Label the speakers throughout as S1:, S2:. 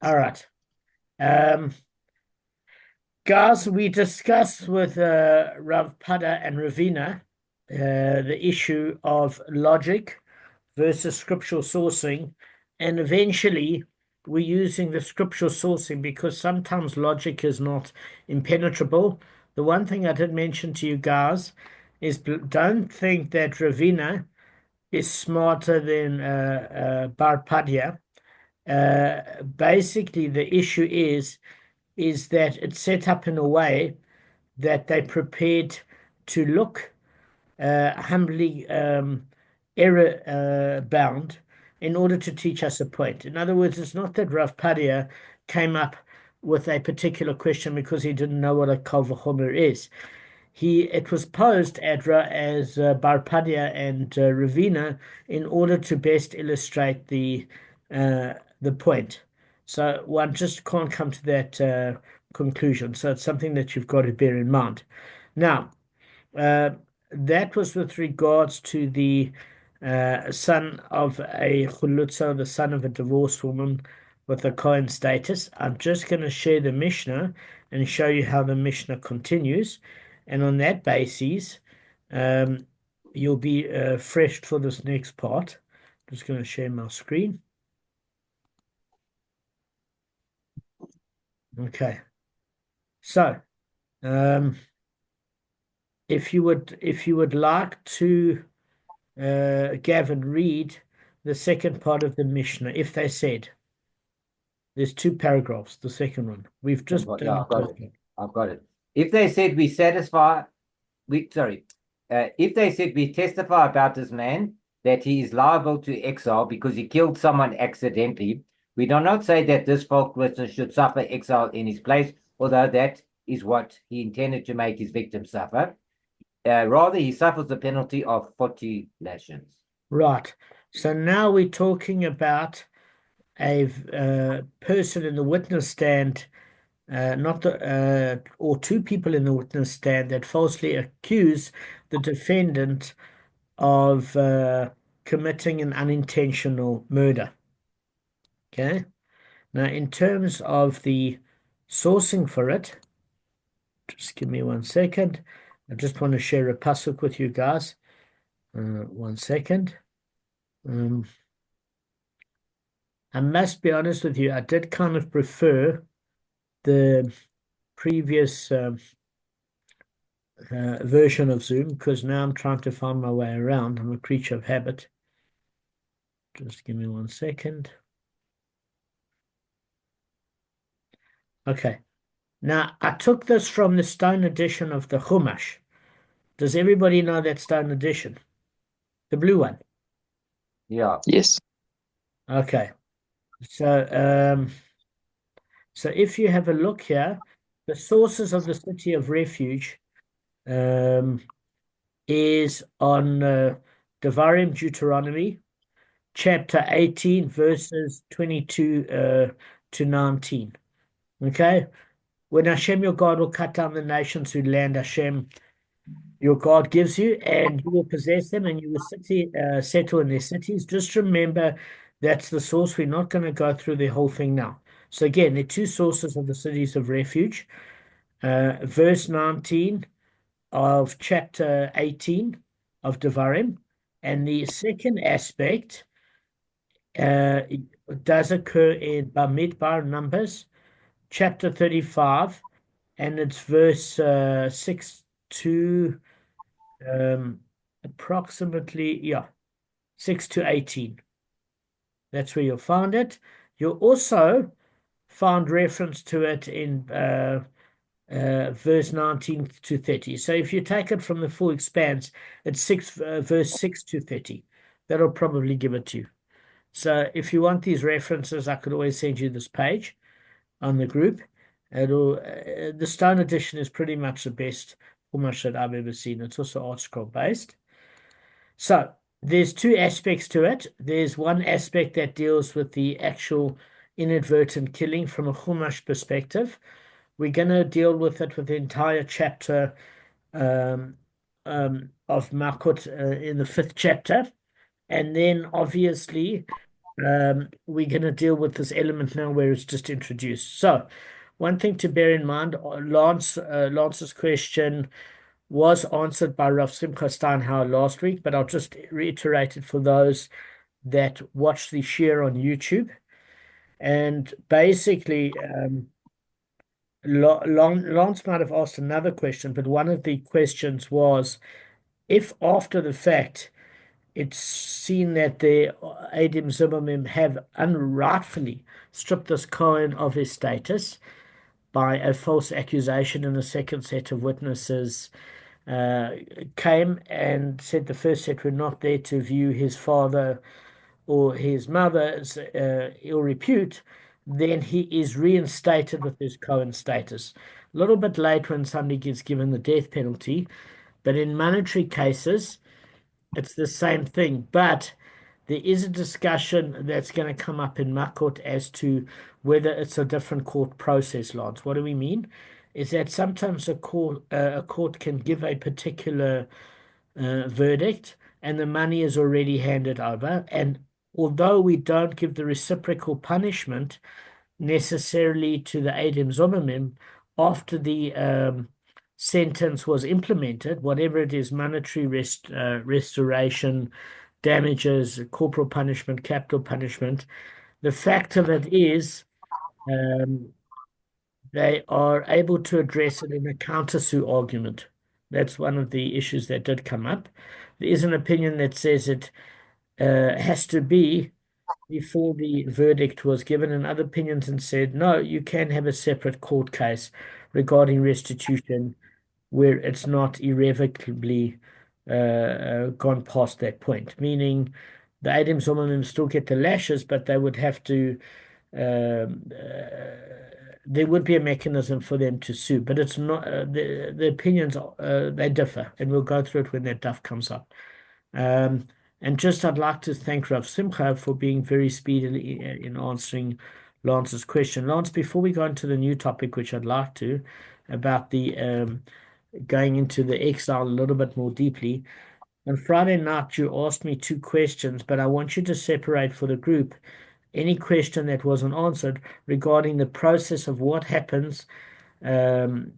S1: All right. Um, Guys, we discussed with Rav Pada and Ravina the issue of logic versus scriptural sourcing, and eventually we're using the scriptural sourcing because sometimes logic is not impenetrable. The one thing I did mention to you guys is don't think that Ravina is smarter than Bar Padia. Basically, the issue is that it's set up in a way that they prepared to look humbly error bound in order to teach us a point. In other words, it's not that Rav Padia came up with a particular question because he didn't know what a Kal Vachomer is. It was posed as Bar Padia and Ravina in order to best illustrate the point. So one just can't come to that conclusion. So it's something that you've got to bear in mind. Now, uh, that was with regards to the son of a chulutza, the son of a divorced woman with a Kohen status. I'm just going to share the Mishnah and show you how the Mishnah continues. And on that basis, um, you'll be fresh for this next part. Just going to share my screen. Okay. So, um, if you would like to Gavin, read the second part of the Mishnah. If they said there's two paragraphs, the second one. We've just
S2: Yeah,
S1: done
S2: I've got
S1: the first
S2: it.
S1: one.
S2: I've got it. If they said we satisfy, if they said we testify about this man that he is liable to exile because he killed someone accidentally, we do not say that this false witness should suffer exile in his place, although that is what he intended to make his victim suffer. Rather, he suffers the penalty of 40 lashes.
S1: Right. So now we're talking about a person in the witness stand, not the or two people in the witness stand that falsely accuse the defendant of committing an unintentional murder. Okay. Now, in terms of the sourcing for it, just give me 1 second. I just want to share a pasuk with you guys. 1 second. Um, I must be honest with you, I did kind of prefer the previous version of Zoom because now I'm trying to find my way around. I'm a creature of habit. Just give me 1 second. Okay. Now, I took this from the Stone edition of the Chumash. Does everybody know that Stone edition? The blue one.
S2: Yeah.
S3: Yes.
S1: Okay. So, so if you have a look here, the sources of the city of refuge um, is on Devarim, Deuteronomy, chapter 18, verses 22 to 19. Okay? When Hashem your God will cut down the nations whose land Hashem your God gives you, and you will possess them, and you will settle in their cities. Just remember that's the source. We're not going to go through the whole thing now. So again, there are two sources of the cities of refuge. Verse 19 of chapter 18 of Devarim, and the second aspect uh, does occur in Bamidbar Numbers, chapter 35, and it's verse 6 to approximately, yeah, 6 to 18. That's where you'll find it. You'll also find reference to it in verse 19 to 30. So if you take it from the full expanse, it's verse 6 to 30. That'll probably give it to you. So if you want these references, I could always send you this page on the group. The Stone edition is pretty much the best Chumash that I've ever seen. It's also ArtScroll based. So there's two aspects to it. There's one aspect that deals with the actual inadvertent killing from a Chumash perspective. We're going to deal with it with the entire chapter um, of Makkot in the fifth chapter. And then obviously we're going to deal with this element now where it's just introduced. So, one thing to bear in mind, Lance's question was answered by Rav Simcha Steinhauer last week, but I'll just reiterate it for those that watch the share on YouTube. And basically, Lance might have asked another question, but one of the questions was if after the fact it's seen that the Adim Zimmerman have unrightfully stripped this Cohen of his status by a false accusation, and a second set of witnesses uh, came and said the first set were not there to view his father or his mother's ill repute, then he is reinstated with his Cohen status. A little bit late when somebody gets given the death penalty, but in monetary cases, it's the same thing. But there is a discussion that's going to come up in Makkot as to whether it's a different court process, Lance. What do we mean? Is that sometimes a court can give a particular verdict and the money is already handed over. And although we don't give the reciprocal punishment necessarily to the Adem Zomimim, after the sentence was implemented, whatever it is, monetary restoration, damages, corporal punishment, capital punishment, the fact of it is um, they are able to address it in a countersue argument. That's one of the issues that did come up. There is an opinion that says it has to be before the verdict was given, and other opinions and said, no, you can have a separate court case regarding restitution where it's not irrevocably gone past that point, meaning the Adam Zommerman still get the lashes, but they would have to um, there would be a mechanism for them to sue, but it's not the opinions they differ, and we'll go through it when that stuff comes up. Um, and just I'd like to thank Rav Simcha for being very speedy in answering Lance's question. Lance, before we go into the new topic, which I'd like to, about the going into the exile a little bit more deeply. On Friday night, you asked me two questions, but I want you to separate for the group any question that wasn't answered regarding the process of what happens um,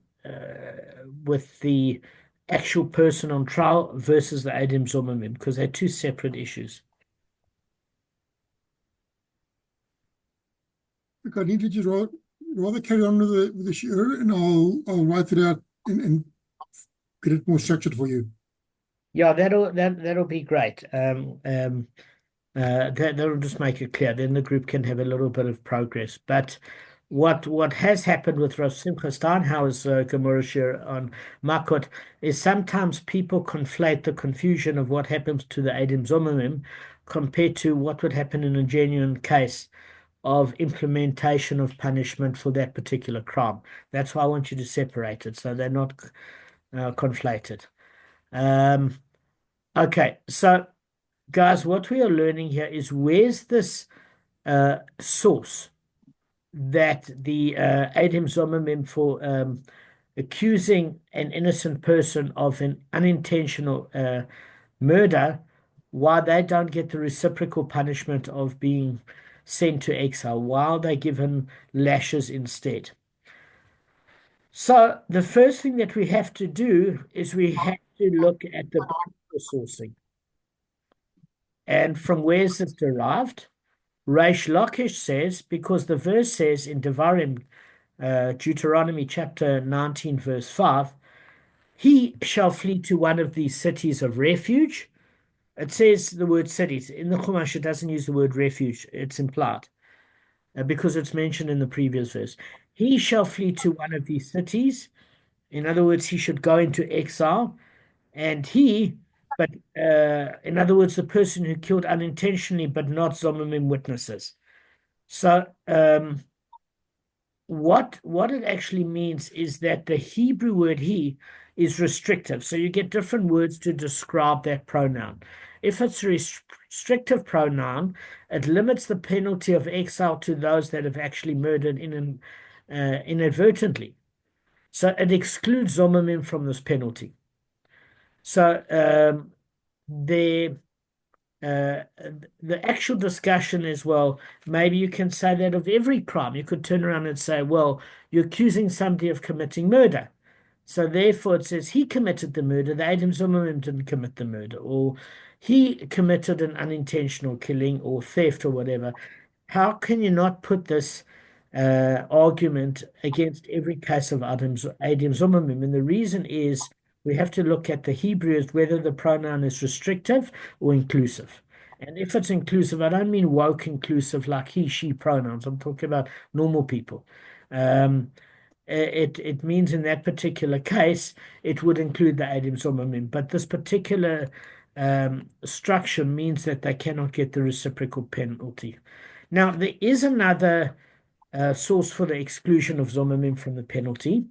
S1: with the actual person on trial versus the Adam Zimmerman, because they're two separate issues.
S3: Look, I need to just rather carry on with the share, and I'll write it out and get it more structured for you.
S1: Yeah, that'll be great. That'll just make it clear. Then the group can have a little bit of progress. But what has happened with Rav Simcha Steinhauer's Gemara share on Makkot is sometimes people conflate the confusion of what happens to the Adam Zomimim compared to what would happen in a genuine case of implementation of punishment for that particular crime. That's why I want you to separate it so they're not conflated. Okay, so guys, what we are learning here is where's this source that the Adam Zommerman for accusing an innocent person of an unintentional murder, why they don't get the reciprocal punishment of being sent to exile, while they're given lashes instead. So the first thing that we have to do is we have to look at the biblical sourcing. And from where is this derived? Reish Lakish says, because the verse says in Devarim, Deuteronomy chapter 19, verse 5, he shall flee to one of these cities of refuge. It says the word cities. In the Chumash, it doesn't use the word refuge. It's implied because it's mentioned in the previous verse. He shall flee to one of these cities. In other words, he should go into exile. And but in other words, the person who killed unintentionally, but not Zomimim witnesses. So what it actually means is that the Hebrew word he is restrictive. So you get different words to describe that pronoun. If it's a restrictive pronoun, it limits the penalty of exile to those that have actually murdered inadvertently. So it excludes Zomimim from this penalty. So the actual discussion is, well, maybe you can say that of every crime. You could turn around and say, well, you're accusing somebody of committing murder. So therefore it says he committed the murder, the Adam Zimmerman didn't commit the murder, or he committed an unintentional killing or theft or whatever. How can you not put this argument against every case of Adam Zimmerman? And the reason is we have to look at the Hebrew as whether the pronoun is restrictive or inclusive. And if it's inclusive, I don't mean woke inclusive like he, she pronouns. I'm talking about normal people. It means in that particular case, it would include the Adam Zimmerman. But this particular structure means that they cannot get the reciprocal penalty. Now, there is another source for the exclusion of Zimmerman from the penalty,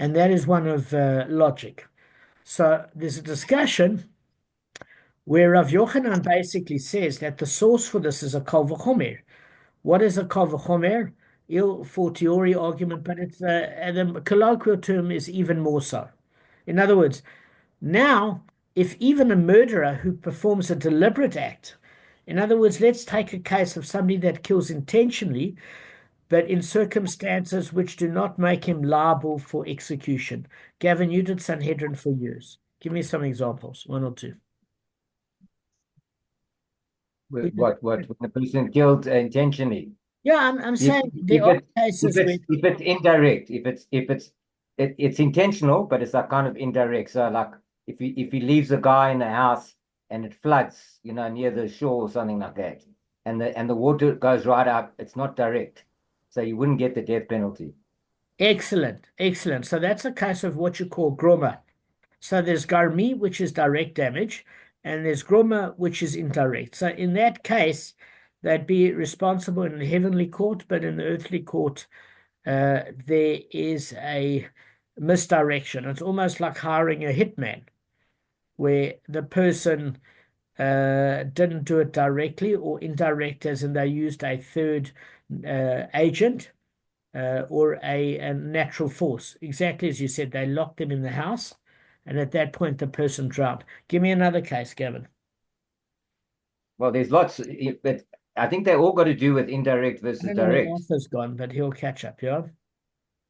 S1: and that is one of logic. So there's a discussion where Rav Yochanan basically says that the source for this is a kal v'chomer. What is a kal v'chomer? Il fortiori argument, but it's the colloquial term is even more so. In other words, now if even a murderer who performs a deliberate act, in other words, let's take a case of somebody that kills intentionally, but in circumstances which do not make him liable for execution. Gavin, you did Sanhedrin for years. Give me some examples, one or two.
S2: What when the person killed intentionally?
S1: Yeah, I'm saying there are cases where
S2: if it's indirect, it's intentional, but it's like kind of indirect. So like if he leaves a guy in the house and it floods, near the shore or something like that, and the water goes right up, it's not direct. So you wouldn't get the death penalty.
S1: excellent, excellent. So that's a case of what you call groma. So there's garmi, which is direct damage, and there's groma, which is indirect. So in that case, they'd be responsible in the heavenly court, but in the earthly court, there is a misdirection. It's almost like hiring a hitman, where the person didn't do it directly or indirect, as in they used a third agent or a natural force. Exactly as you said, they locked him in the house, and at that point, the person drowned. Give me another case, Gavin.
S2: Well, there's lots, but I think they all got to do with indirect
S1: I
S2: versus
S1: don't know where
S2: direct.
S1: Arthur's gone, but he'll catch up, yeah?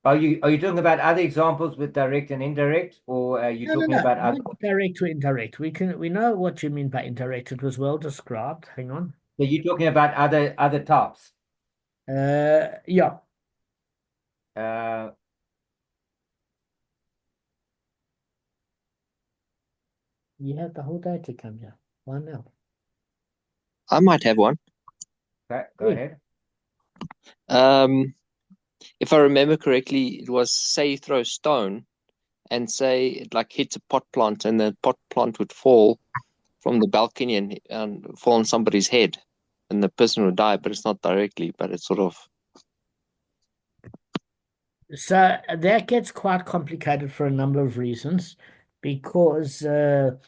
S2: Are you talking about other examples with direct and indirect, or are you
S1: No, no,
S2: talking
S1: no.
S2: about other?
S1: Not direct to indirect. We know what you mean by indirect. It was well described. Hang on.
S2: So you're talking about other types.
S1: Yeah.
S2: Uh,
S1: You had the whole day to come here. Why now?
S4: I might have one.
S2: go
S1: Yeah.
S2: ahead.
S4: If I remember correctly, it was say you throw a stone and say it like hits a pot plant and the pot plant would fall from the balcony and fall on somebody's head and the person would die, but it's not directly, but it's sort of.
S1: So that gets quite complicated for a number of reasons because there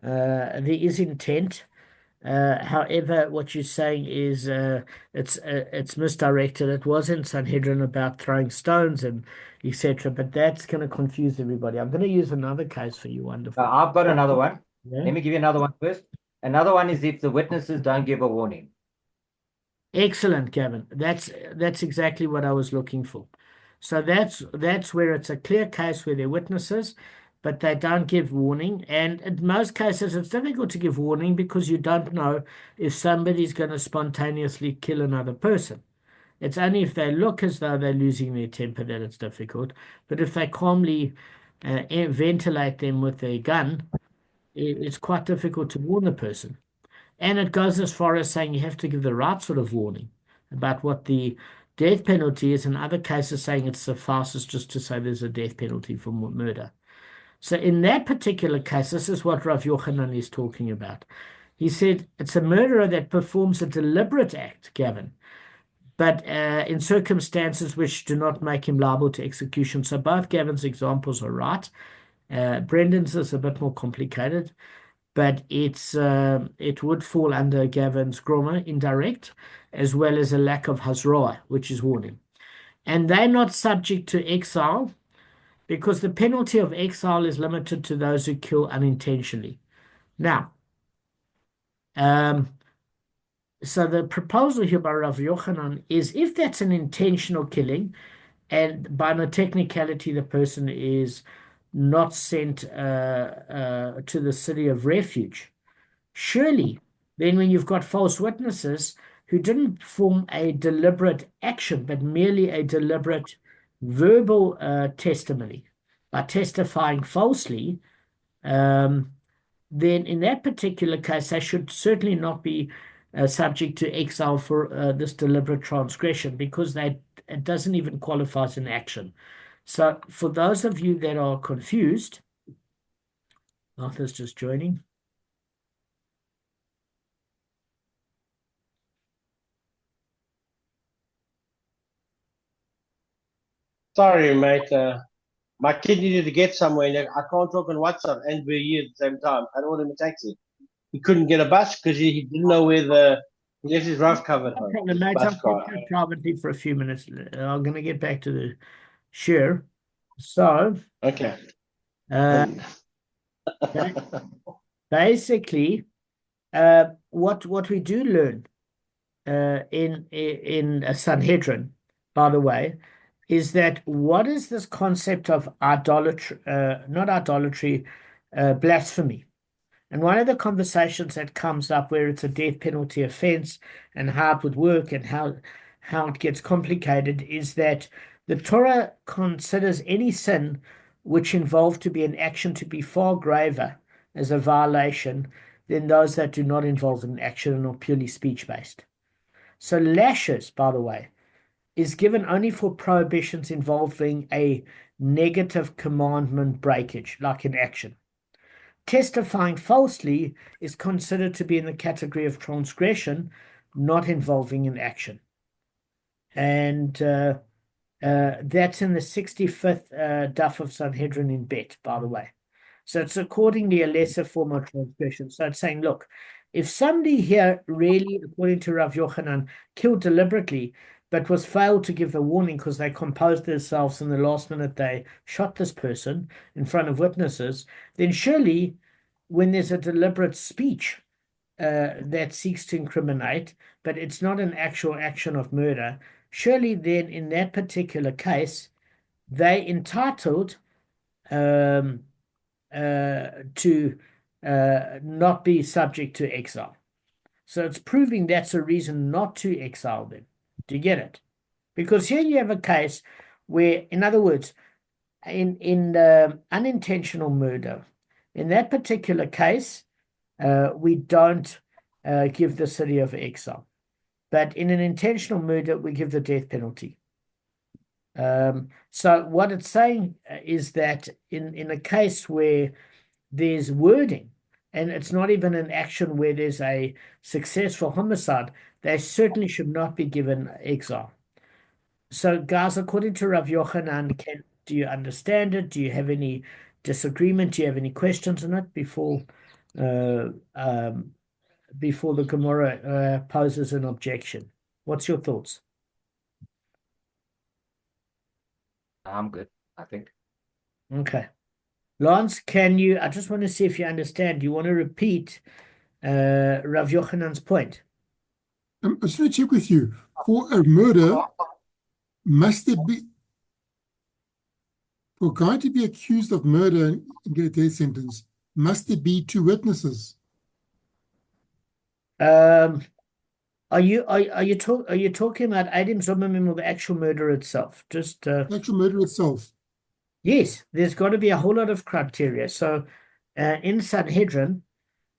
S1: is intent. However, what you're saying is it's misdirected. It was in Sanhedrin about throwing stones and etc., but that's going to confuse everybody. I'm going to use another case for you, wonderful.
S2: I've got another one.
S1: Yeah.
S2: Let me give you another one first. Another one is if the witnesses don't give a warning.
S1: Excellent, Gavin. That's exactly what I was looking for. So that's where it's a clear case where they're witnesses, but they don't give warning. And in most cases, it's difficult to give warning because you don't know if somebody's going to spontaneously kill another person. It's only if they look as though they're losing their temper that it's difficult. But if they calmly ventilate them with their gun, it's quite difficult to warn the person. And it goes as far as saying you have to give the right sort of warning about what the death penalty is. In other cases, saying it suffices just to say there's a death penalty for murder. So in that particular case, this is what Rav Yochanan is talking about. He said it's a murderer that performs a deliberate act, Gavin, but in circumstances which do not make him liable to execution. So both Gavin's examples are right. Brendan's is a bit more complicated, but it would fall under Gavin's groma, indirect, as well as a lack of hazroah, which is warning. And they're not subject to exile because the penalty of exile is limited to those who kill unintentionally. Now, So the proposal here by Rav Yochanan is if that's an intentional killing, and by no technicality the person is not sent to the city of refuge, surely then when you've got false witnesses who didn't form a deliberate action, but merely a deliberate verbal testimony by testifying falsely, then in that particular case, they should certainly not be subject to exile for this deliberate transgression because it doesn't even qualify as an action. So for those of you that are confused, Arthur's just joining.
S5: Sorry, mate. My kid needed to get somewhere, and I can't talk on WhatsApp and be here at the same time. I ordered him a taxi. He couldn't get a bus because he didn't know where he left his roof covered home.
S1: Okay, mate,
S5: Bus
S1: I'll
S5: car.
S1: talk to you privately for a few minutes. I'm going to get back to the share. So,
S5: Okay.
S1: basically, what we do learn in a Sanhedrin, by the way, is that what is this concept of idolatry, not idolatry, blasphemy? And one of the conversations that comes up where it's a death penalty offense and how it would work and how it gets complicated is that the Torah considers any sin which involved to be an action to be far graver as a violation than those that do not involve an action and are purely speech-based. So lashes, by the way, is given only for prohibitions involving a negative commandment breakage, like an action. Testifying falsely is considered to be in the category of transgression, not involving an action. And that's in the 65th daf of Sanhedrin in Bet, by the way. So it's accordingly a lesser form of transgression. So it's saying, look, if somebody here really, according to Rav Yochanan, killed deliberately, but was failed to give a warning because they composed themselves in the last minute they shot this person in front of witnesses, then surely when there's a deliberate speech that seeks to incriminate, but it's not an actual action of murder, surely then in that particular case, they entitled to not be subject to exile. So it's proving that's a reason not to exile them. Do you get it? Because here you have a case where, in other words, in unintentional murder, in that particular case, we don't give the city of exile. But in an intentional murder, we give the death penalty. So what it's saying is that in a case where there's wording, and it's not even an action where there's a successful homicide, they certainly should not be given exile. So, guys, according to Rav Yochanan, do you understand it? Do you have any disagreement? Do you have any questions on it before the Gemara poses an objection? What's your thoughts?
S2: I'm good, I think.
S1: Okay. Lance, I just want to see if you understand. Do you want to repeat Rav Yochanan's point?
S3: I just want to check with you. For a murder, must there be, for a guy to be accused of murder and get a death sentence, must there be two witnesses?
S1: Are you talking about Adam Zommerman or the actual murder itself? Just
S3: The actual murder itself.
S1: yes, there's got to be a whole lot of criteria. So in Sanhedrin,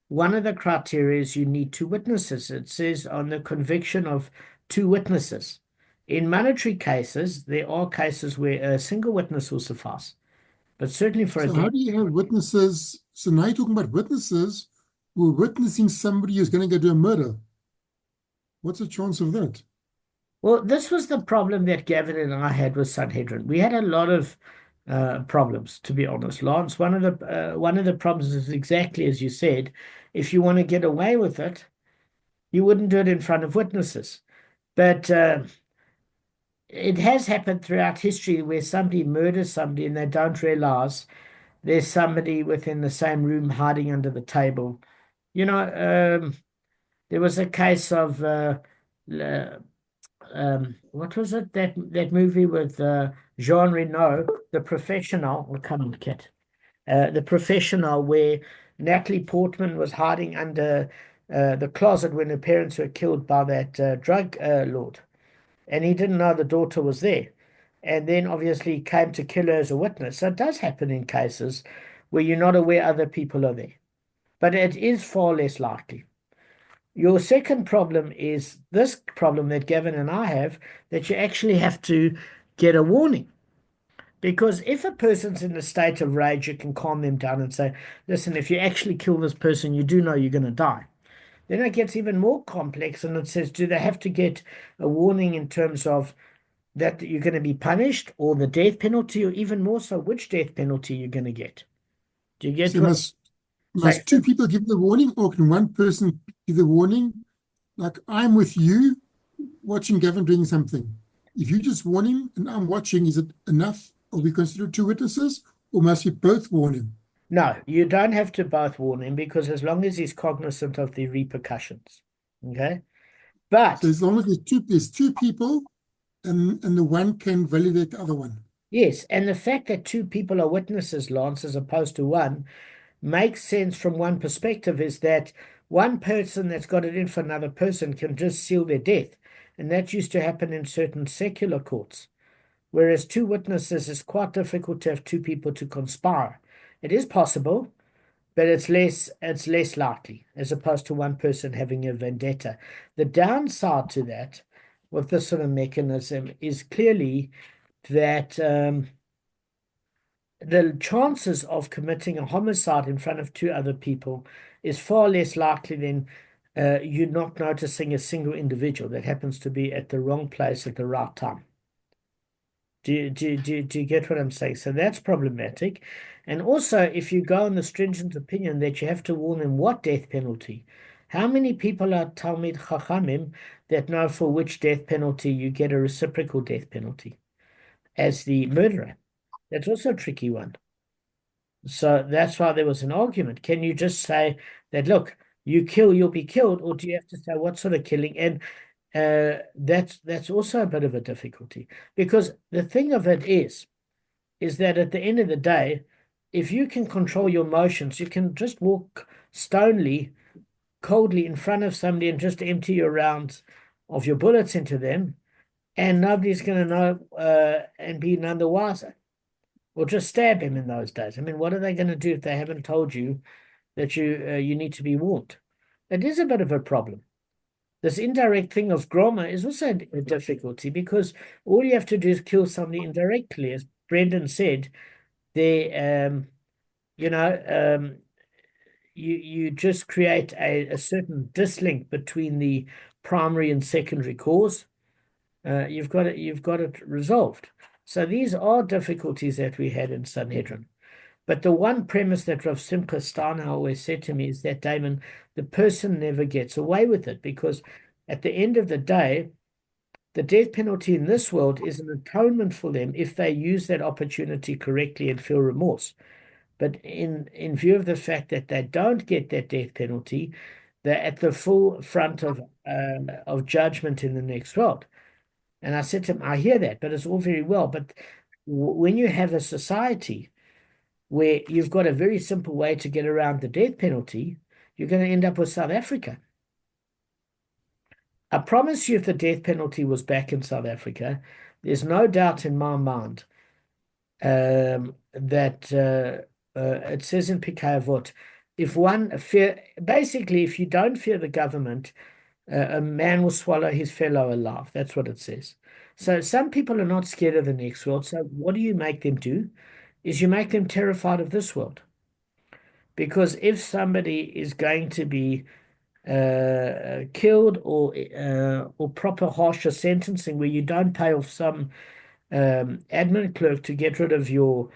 S1: one of the criteria is you need two witnesses. It says on the conviction of two witnesses. In monetary cases, there are cases where a single witness will suffice. But certainly for
S3: So how do you have witnesses? So now you're talking about witnesses who are witnessing somebody who's going to go do a murder. What's the chance of that?
S1: Well, this was the problem that Gavin and I had with Sanhedrin. We had a lot of problems, to be honest, Lance. One of the problems is exactly as you said. If you want to get away with it, you wouldn't do it in front of witnesses. But it has happened throughout history where somebody murders somebody and they don't realize there's somebody within the same room hiding under the table. There was a case of what was it? That movie with Jean Reno, The Professional. Oh, come on, Kit. The Professional, where Natalie Portman was hiding under the closet when her parents were killed by that drug lord, and he didn't know the daughter was there, and then obviously came to kill her as a witness. So it does happen in cases where you're not aware other people are there, but it is far less likely. Your second problem is this problem that Gavin and I have, that you actually have to get a warning. Because if a person's in a state of rage, you can calm them down and say, listen, if you actually kill this person, you do know you're going to die. Then it gets even more complex, and it says, do they have to get a warning in terms of that you're going to be punished, or the death penalty, or even more so, which death penalty you're going to get? Do you get
S3: So
S1: what?
S3: must two people give the warning, or can one person give the warning? Like, I'm with you watching Gavin doing something. If you just warn him and I'm watching, is it enough? Are we considered two witnesses, or must we both warn him?
S1: No, you don't have to both warn him, because as long as he's cognizant of the repercussions, okay? But
S3: So as long as there's two people, and the one can validate the other one.
S1: yes, and the fact that two people are witnesses, Lance, as opposed to one, makes sense from one perspective, is that one person that's got it in for another person can just seal their death. And that used to happen in certain secular courts. Whereas two witnesses is quite difficult to have two people to conspire. It is possible, but it's less likely, as opposed to one person having a vendetta. The downside to that, with this sort of mechanism, is clearly that the chances of committing a homicide in front of two other people is far less likely than you not noticing a single individual that happens to be at the wrong place at the right time. Do you get what I'm saying? So that's problematic. And also, if you go on the stringent opinion that you have to warn them what death penalty, how many people are Talmud Chachamim that know for which death penalty you get a reciprocal death penalty as the murderer? That's also a tricky one. So that's why there was an argument. Can you just say that, look, you kill, you'll be killed, or do you have to say what sort of killing? And that's also a bit of a difficulty, because the thing of it is that at the end of the day, if you can control your emotions, you can just walk stonily, coldly in front of somebody and just empty your rounds of your bullets into them, and nobody's going to know and be none the wiser. Or just stab him in those days. I mean, what are they going to do if they haven't told you that you need to be warned? It is a bit of a problem. This indirect thing of grammar is also a difficulty, because all you have to do is kill somebody indirectly. As Brendan said, you just create a certain dislink between the primary and secondary cause. You've got it resolved. So these are difficulties that we had in Sanhedrin. But the one premise that Rav Simcha Steiner always said to me is that, Damon, the person never gets away with it, because at the end of the day, the death penalty in this world is an atonement for them if they use that opportunity correctly and feel remorse. But in view of the fact that they don't get that death penalty, they're at the full front of judgment in the next world. And I said to him, I hear that, but it's all very well. But when you have a society where you've got a very simple way to get around the death penalty, you're going to end up with South Africa. I promise you, if the death penalty was back in South Africa, there's no doubt in my mind that it says in Pirkei Avot, if you don't fear the government, a man will swallow his fellow alive. That's what it says. So some people are not scared of the next world. So what do you make them do? Is you make them terrified of this world. Because if somebody is going to be killed, or proper harsher sentencing where you don't pay off some admin clerk to get rid of your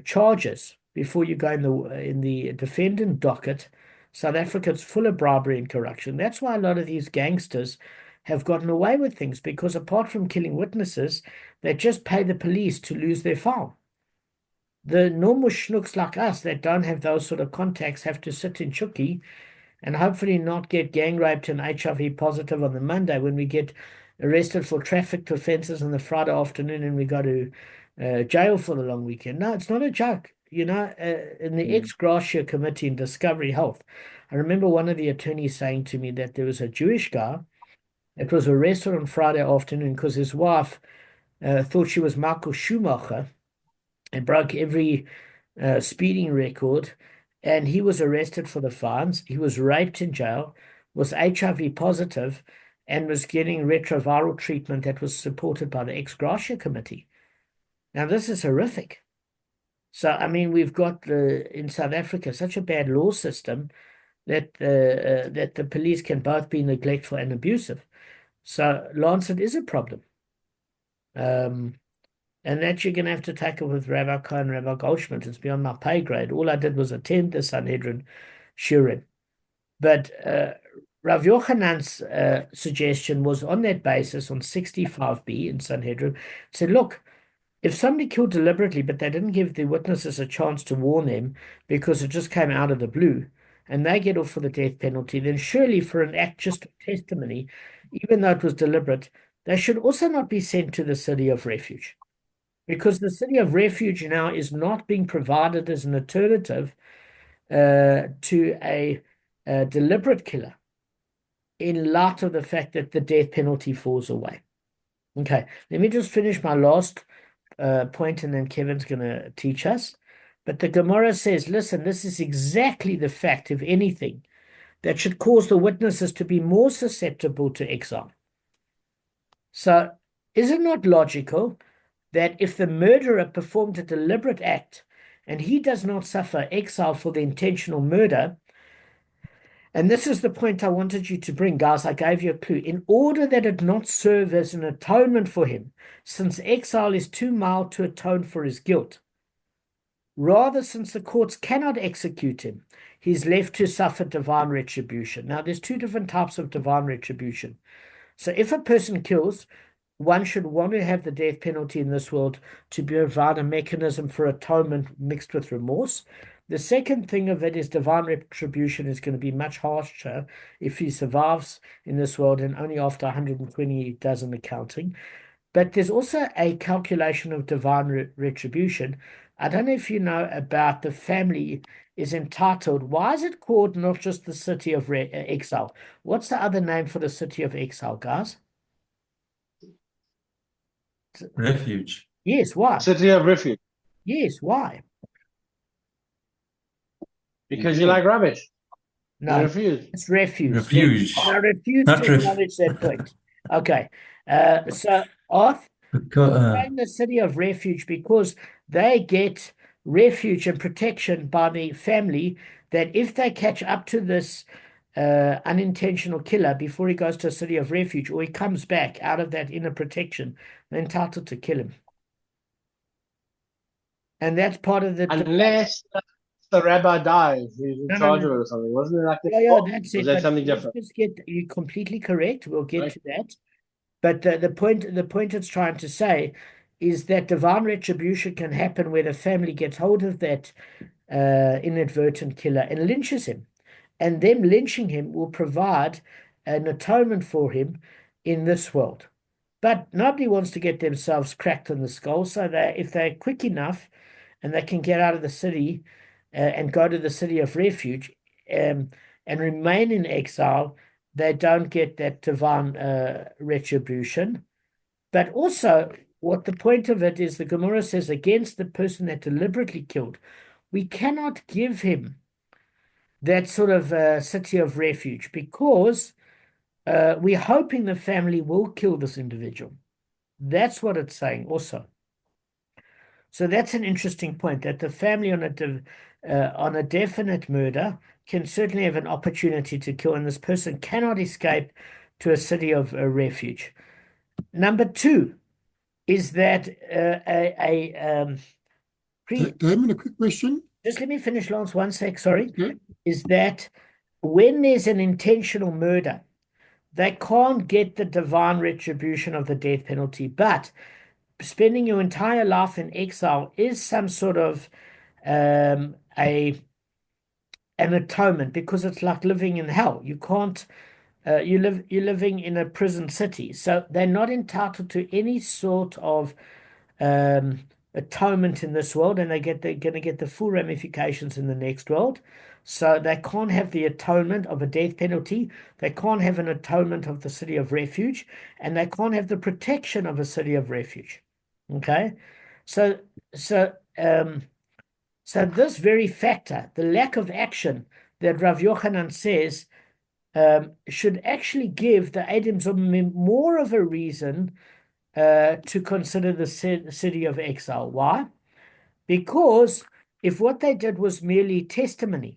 S1: charges before you go in the defendant docket, South Africa's full of bribery and corruption. That's why a lot of these gangsters have gotten away with things, because apart from killing witnesses, they just pay the police to lose their file. The normal schnooks like us that don't have those sort of contacts have to sit in Chucky and hopefully not get gang raped and HIV positive on the Monday when we get arrested for traffic offenses on the Friday afternoon and we go to jail for the long weekend. No, it's not a joke. In the ex gratia committee in Discovery Health, I remember one of the attorneys saying to me that there was a Jewish guy that was arrested on Friday afternoon because his wife thought she was Michael Schumacher and broke every speeding record, and he was arrested for the fines. He was raped in jail, was HIV positive, and was getting retroviral treatment that was supported by the ex gratia committee. Now, this is horrific. So, I mean, we've got in South Africa such a bad law system that the police can both be neglectful and abusive. So, Lancet is a problem. And that you're going to have to tackle with Rabbi Cohen and Rabbi Goldschmidt. It's beyond my pay grade. All I did was attend the Sanhedrin Shurim. But Rav Yochanan's suggestion was on that basis, on 65b in Sanhedrin, said, look, if somebody killed deliberately, but they didn't give the witnesses a chance to warn them because it just came out of the blue, and they get off for the death penalty, then surely for an act just of testimony, even though it was deliberate, they should also not be sent to the city of refuge. Because the city of refuge now is not being provided as an alternative to a deliberate killer in light of the fact that the death penalty falls away. Okay, let me just finish my last point and then Kevin's going to teach us. But the Gemara says, listen, this is exactly the fact, if anything, that should cause the witnesses to be more susceptible to exile. So is it not logical that if the murderer performed a deliberate act and he does not suffer exile for the intentional murder, and this is the point I wanted you to bring, guys, I gave you a clue, in order that it not serve as an atonement for him, since exile is too mild to atone for his guilt. Rather, since the courts cannot execute him, he's left to suffer divine retribution. Now, there's two different types of divine retribution. So if a person kills, one should want to have the death penalty in this world to provide a mechanism for atonement mixed with remorse. The second thing of it is divine retribution is going to be much harsher if he survives in this world and only after 120 does an accounting. But there's also a calculation of divine retribution. I don't know if you know about the family is entitled. Why is it called not just the city of exile? What's the other name for the city of exile, guys?
S6: Refuge.
S1: Yes, why?
S5: City of refuge.
S1: Yes, why?
S5: Because you like rubbish.
S1: No,
S5: Refuge.
S1: it's refuge.
S6: Refuge.
S1: I refuse
S6: Not
S1: to acknowledge that point. Okay. So Arth, saying the city of refuge because they get refuge and protection by the family that if they catch up to this unintentional killer before he goes to a city of refuge or he comes back out of that inner protection, they're entitled to kill him. And that's part of the...
S5: Unless the rabbi dies, he's in charge of it or something. Wasn't it like that?
S1: Yeah, that's it.
S5: Was that something different?
S1: You're completely correct. We'll get to that. But the point it's trying to say is that divine retribution can happen where the family gets hold of that inadvertent killer and lynches him. And them lynching him will provide an atonement for him in this world. But nobody wants to get themselves cracked on the skull, so that if they're quick enough and they can get out of the city and go to the city of refuge and remain in exile, they don't get that divine retribution. But also, what the point of it is, the Gemara says, against the person that deliberately killed, we cannot give him that sort of city of refuge because we're hoping the family will kill this individual. That's what it's saying also. So that's an interesting point, that the family on a definite murder can certainly have an opportunity to kill, and this person cannot escape to a city of refuge. Number two is that
S3: Damon, a quick question.
S1: Just let me finish, Lance, one sec, sorry.
S3: Okay.
S1: Is that when there's an intentional murder, they can't get the divine retribution of the death penalty, but spending your entire life in exile is some sort of a an atonement, because it's like living in hell. You can't, you're living in a prison city. So they're not entitled to any sort of atonement in this world, and they're going to get the full ramifications in the next world. So they can't have the atonement of a death penalty. They can't have an atonement of the city of refuge, and they can't have the protection of a city of refuge. Okay, so so so this very factor, the lack of action that Rav Yochanan says, should actually give the Eidim Zomim more of a reason to consider the city of exile. Why? Because if what they did was merely testimony,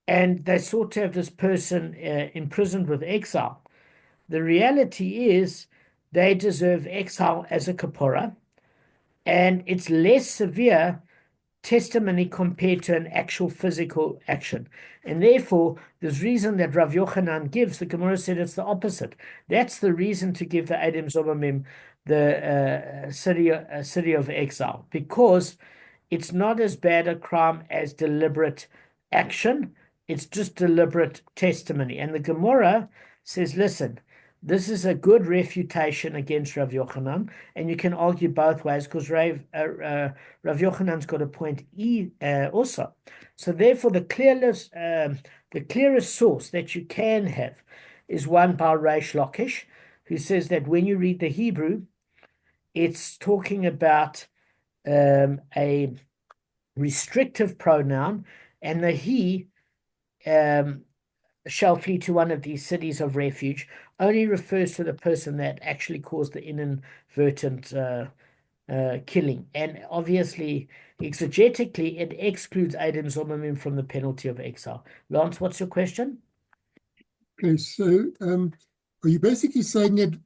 S1: and they sought to have this person imprisoned with exile, the reality is they deserve exile as a kapora, and it's less severe testimony compared to an actual physical action. And therefore, this reason that Rav Yochanan gives, the Gemara said it's the opposite. That's the reason to give the Eidim Zomimim the city of exile, because it's not as bad a crime as deliberate action. It's just deliberate testimony. And the Gemara says, listen, this is a good refutation against Rav Yochanan, and you can argue both ways, because Rav Yochanan's got a point also. So therefore, the clearest source that you can have is one by Reish Lakish, who says that when you read the Hebrew, it's talking about a restrictive pronoun, and the he shall flee to one of these cities of refuge only refers to the person that actually caused the inadvertent killing. And obviously, exegetically, it excludes Eidim Zomimim from the penalty of exile. Lance, what's your question?
S3: Okay, so are you basically saying that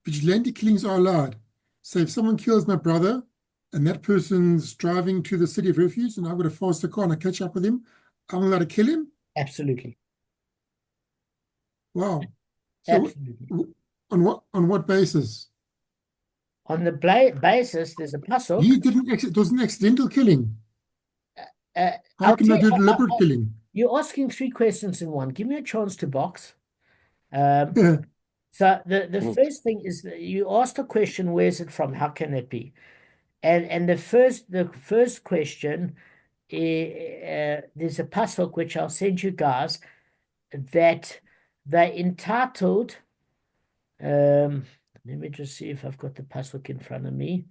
S3: vigilante killings are allowed? So if someone kills my brother and that person's driving to the city of refuge and I've got a faster car and I catch up with him, I'm allowed to kill him?
S1: Absolutely.
S3: Wow. So
S1: Absolutely.
S3: on what basis?
S1: On the basis, there's a pasuk.
S3: It was an accidental killing. How
S1: I'll
S3: can I
S1: tell
S3: do deliberate killing?
S1: You're asking three questions in one. Give me a chance to box.
S3: Yeah.
S1: So the first thing is that you asked a question, where's it from? How can it be? And the first question, there's a pasuk which I'll send you guys, that they entitled, let me just see if I've got the pasuk in front of me.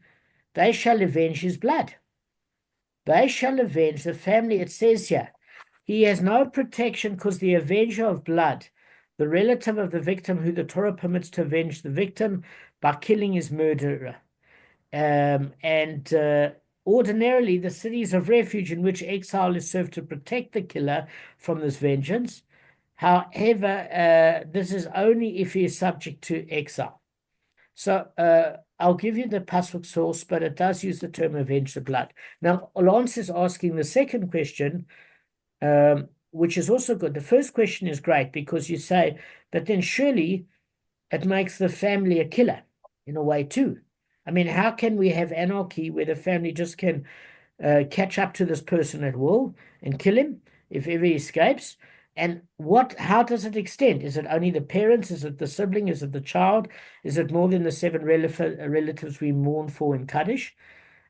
S1: They shall avenge his blood. They shall avenge the family. It says here, he has no protection because the avenger of blood, the relative of the victim who the Torah permits to avenge the victim by killing his murderer. Ordinarily, the cities of refuge in which exile is served to protect the killer from this vengeance. However, this is only if he is subject to exile. So I'll give you the pasuk source, but it does use the term avenge the blood. Now, Lance is asking the second question, which is also good. The first question is great because you say, but then surely it makes the family a killer in a way too. I mean, how can we have anarchy where the family just can catch up to this person at will and kill him if ever he escapes? And how does it extend? Is it only the parents? Is it the sibling? Is it the child? Is it more than the 7 relatives we mourn for in Kaddish?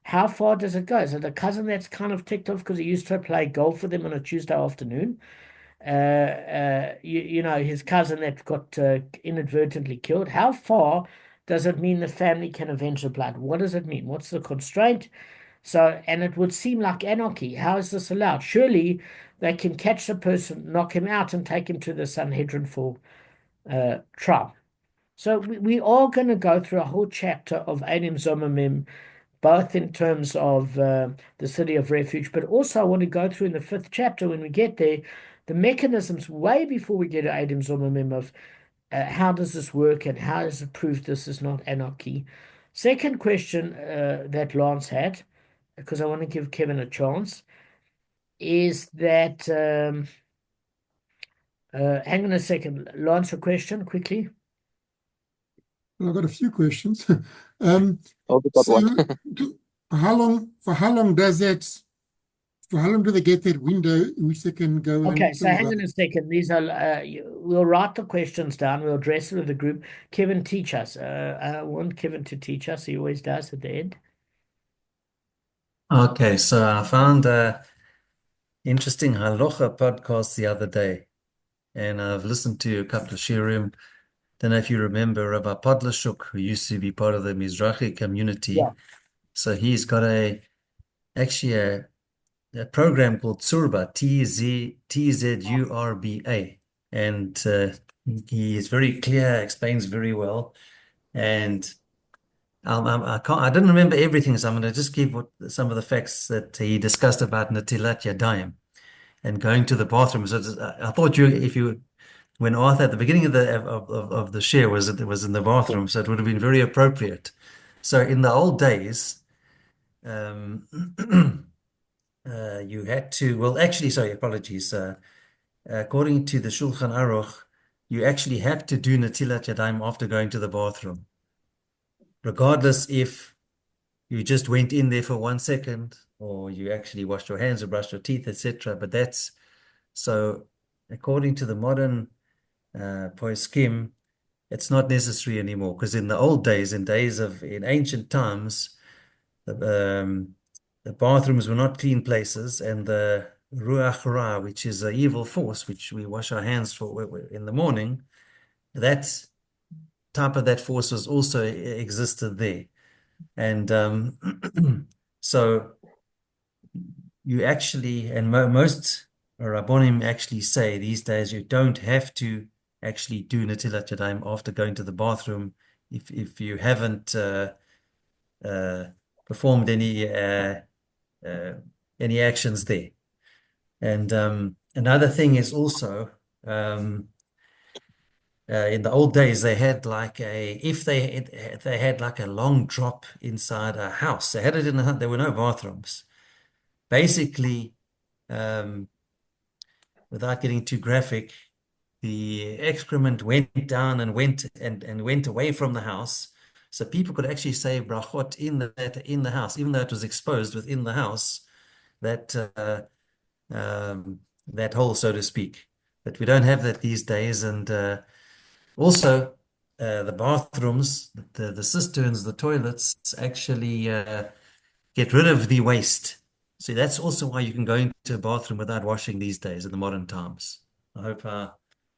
S1: How far does it go? Is it a cousin that's kind of ticked off because he used to play golf with him on a Tuesday afternoon? His cousin that got inadvertently killed. How far does it mean the family can avenge the blood? What does it mean? What's the constraint? So, and it would seem like anarchy. How is this allowed? Surely they can catch the person, knock him out, and take him to the Sanhedrin for trial. So we are going to go through a whole chapter of Eidim Zomimim, both in terms of the city of refuge, but also I want to go through in the 5th chapter when we get there, the mechanisms way before we get to Eidim Zomimim of how does this work and how is it proved this is not anarchy. Second question that Lance had, because I want to give Kevin a chance, is that, hang on a second, Lance, a question quickly.
S3: Well, I've got a few questions.
S4: Oh, we got one.
S3: For how long does that For how long do they get that window in which they can go
S1: Okay,
S3: and
S1: so
S3: fill it
S1: hang
S3: up?
S1: on a second. These are we'll write the questions down. We'll address it with the group. Kevin, teach us. I want Kevin to teach us. He always does at the end.
S6: Okay, so I found a interesting halacha podcast the other day, and I've listened to a couple of shiurim. Don't know if you remember Rabbi Podlashuk, who used to be part of the Mizrahi community.
S1: Yeah.
S6: So he's got actually a program called Tzurba, Tzurba, and he is very clear, explains very well, and I didn't remember everything, so I'm going to just give some of the facts that he discussed about Natilat Yadayim and going to the bathroom. So I thought when Arthur at the beginning of the share was in the bathroom, so it would have been very appropriate. So in the old days, um, you had to. Well, actually, sorry, apologies. According to the Shulchan Aruch, you actually have to do Natilat Yadayim after going to the bathroom, regardless if you just went in there for 1 second, or you actually washed your hands or brushed your teeth, etc. But that's so. According to the modern poskim, it's not necessary anymore, because in the old days, in ancient times, the bathrooms were not clean places, and the ruach ra, which is an evil force, which we wash our hands for in the morning, that type of that force was also existed there. And so you actually, and most Rabbonim actually say these days you don't have to actually do Natilat Yadayim after going to the bathroom if you haven't performed any actions there. And another thing is also in the old days they had if they had like a long drop inside a house, they had it in a, there were no bathrooms. Basically, without getting too graphic, the excrement went down and went away from the house, so people could actually say brachot in the house, even though it was exposed within the house, that that hole, so to speak. But we don't have that these days, and also the bathrooms, the cisterns, the toilets actually get rid of the waste. So that's also why you can go into a bathroom without washing these days in the modern times. I hope